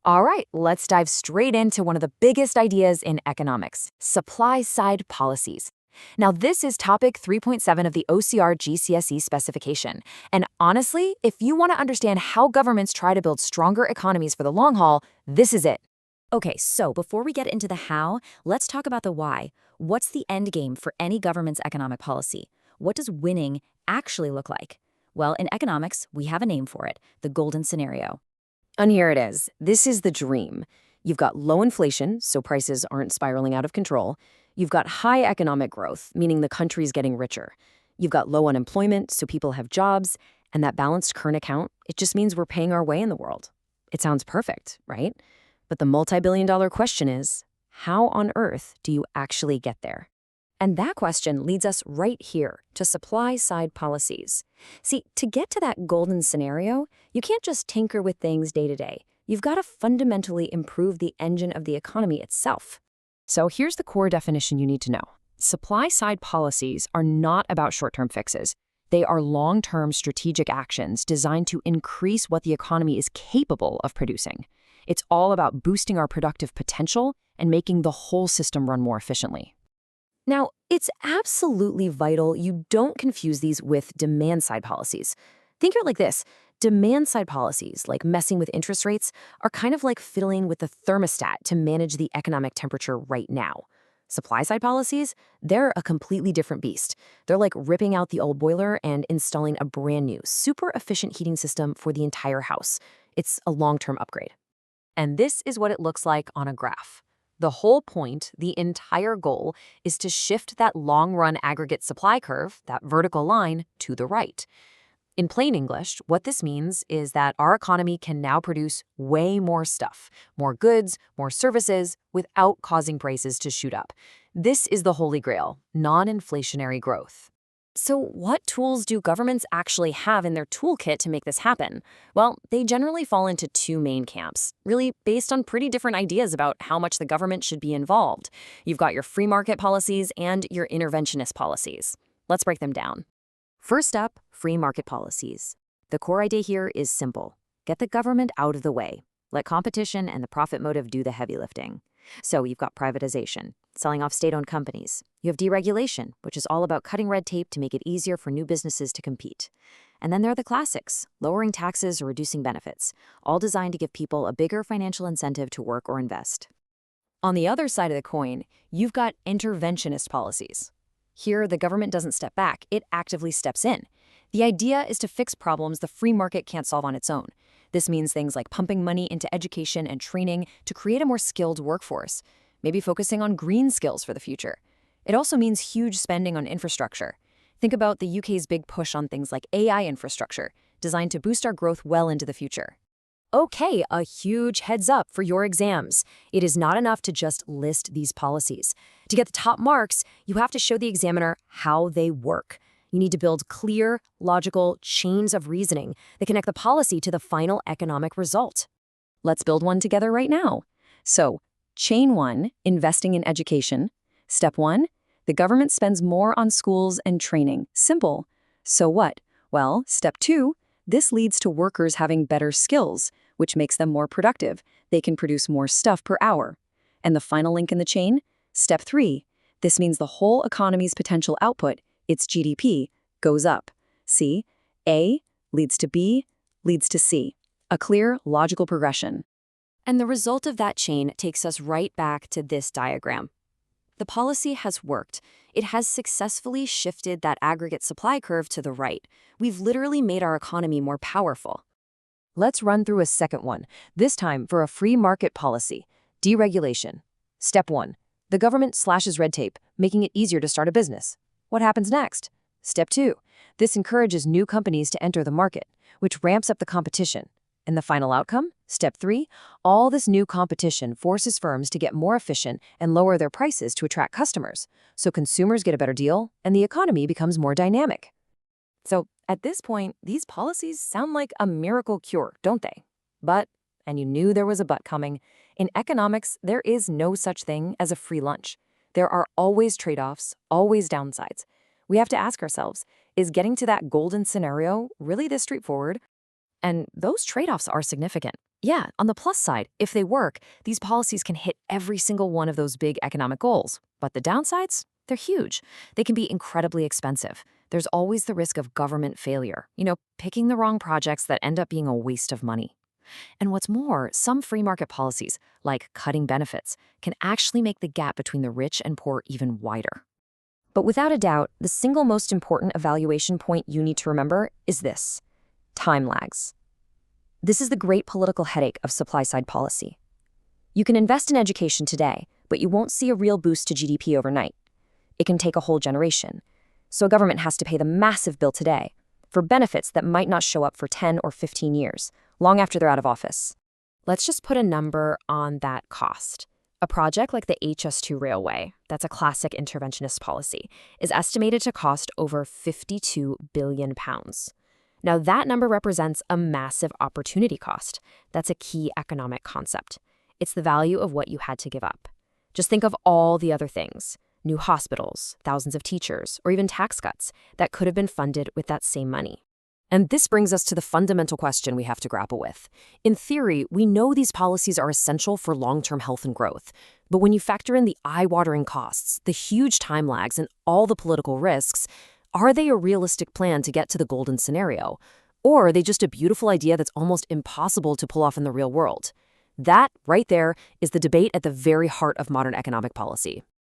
All right, let's dive straight into one of the biggest ideas in economics, supply-side policies. Now, this is topic 3.7 of the OCR GCSE specification. And honestly, if you want to understand how governments try to build stronger economies for the long haul, this is it. Okay, so before we get into the how, let's talk about the why. What's the end game for any government's economic policy? What does winning actually look like? Well, in economics, we have a name for it, the golden scenario. And here it is. This is the dream. You've got low inflation, so prices aren't spiraling out of control. You've got high economic growth, meaning the country's getting richer. You've got low unemployment, so people have jobs. And that balanced current account, it just means we're paying our way in the world. It sounds perfect, right? But the multi-billion-dollar question is, how on earth do you actually get there? And that question leads us right here to supply-side policies. See, to get to that golden scenario, you can't just tinker with things day to day. You've got to fundamentally improve the engine of the economy itself. So here's the core definition you need to know. Supply-side policies are not about short-term fixes. They are long-term strategic actions designed to increase what the economy is capable of producing. It's all about boosting our productive potential and making the whole system run more efficiently. Now, it's absolutely vital you don't confuse these with demand-side policies. Think of it like this. Demand-side policies, like messing with interest rates, are kind of like fiddling with the thermostat to manage the economic temperature right now. Supply-side policies, they're a completely different beast. They're like ripping out the old boiler and installing a brand new, super efficient heating system for the entire house. It's a long-term upgrade. And this is what it looks like on a graph. The whole point, the entire goal, is to shift that long-run aggregate supply curve, that vertical line, to the right. In plain English, what this means is that our economy can now produce way more stuff, more goods, more services, without causing prices to shoot up. This is the holy grail, non-inflationary growth. So what tools do governments actually have in their toolkit to make this happen? Well, they generally fall into two main camps, really based on pretty different ideas about how much the government should be involved. You've got your free market policies and your interventionist policies. Let's break them down. First up, free market policies. The core idea here is simple. Get the government out of the way. Let competition and the profit motive do the heavy lifting. So you've got privatization, selling off state-owned companies. You have deregulation, which is all about cutting red tape to make it easier for new businesses to compete. And then there are the classics, lowering taxes or reducing benefits, all designed to give people a bigger financial incentive to work or invest. On the other side of the coin, you've got interventionist policies. Here, the government doesn't step back, it actively steps in. The idea is to fix problems the free market can't solve on its own. This means things like pumping money into education and training to create a more skilled workforce, maybe focusing on green skills for the future. It also means huge spending on infrastructure. Think about the UK's big push on things like AI infrastructure, designed to boost our growth well into the future. Okay, a huge heads up for your exams. It is not enough to just list these policies. To get the top marks, you have to show the examiner how they work. You need to build clear, logical chains of reasoning that connect the policy to the final economic result. Let's build one together right now. So, chain 1, investing in education. Step 1, the government spends more on schools and training. Simple. So what? Well, step 2, this leads to workers having better skills, which makes them more productive. They can produce more stuff per hour. And the final link in the chain? Step 3, this means the whole economy's potential output, its GDP, goes up. See? A leads to B, leads to C. A clear, logical progression. And the result of that chain takes us right back to this diagram. The policy has worked. It has successfully shifted that aggregate supply curve to the right. We've literally made our economy more powerful. Let's run through a second one, this time for a free market policy, deregulation. Step 1, the government slashes red tape, making it easier to start a business. What happens next? Step 2, this encourages new companies to enter the market, which ramps up the competition. And the final outcome? Step 3, all this new competition forces firms to get more efficient and lower their prices to attract customers, so consumers get a better deal and the economy becomes more dynamic. So at this point, these policies sound like a miracle cure, don't they? But, and you knew there was a but coming, in economics, there is no such thing as a free lunch. There are always trade-offs, always downsides. We have to ask ourselves, is getting to that golden scenario really this straightforward? And those trade-offs are significant. Yeah, on the plus side, if they work, these policies can hit every single one of those big economic goals. But the downsides? They're huge. They can be incredibly expensive. There's always the risk of government failure, picking the wrong projects that end up being a waste of money. And what's more, some free market policies, like cutting benefits, can actually make the gap between the rich and poor even wider. But without a doubt, the single most important evaluation point you need to remember is this: time lags. This is the great political headache of supply-side policy. You can invest in education today, but you won't see a real boost to GDP overnight. It can take a whole generation. So a government has to pay the massive bill today for benefits that might not show up for 10 or 15 years, long after they're out of office. Let's just put a number on that cost. A project like the HS2 Railway, that's a classic interventionist policy, is estimated to cost over £52 billion. Now, that number represents a massive opportunity cost. That's a key economic concept. It's the value of what you had to give up. Just think of all the other things: new hospitals, thousands of teachers, or even tax cuts that could have been funded with that same money. And this brings us to the fundamental question we have to grapple with. In theory, we know these policies are essential for long-term health and growth. But when you factor in the eye-watering costs, the huge time lags, and all the political risks, are they a realistic plan to get to the golden scenario? Or are they just a beautiful idea that's almost impossible to pull off in the real world? That, right there, is the debate at the very heart of modern economic policy.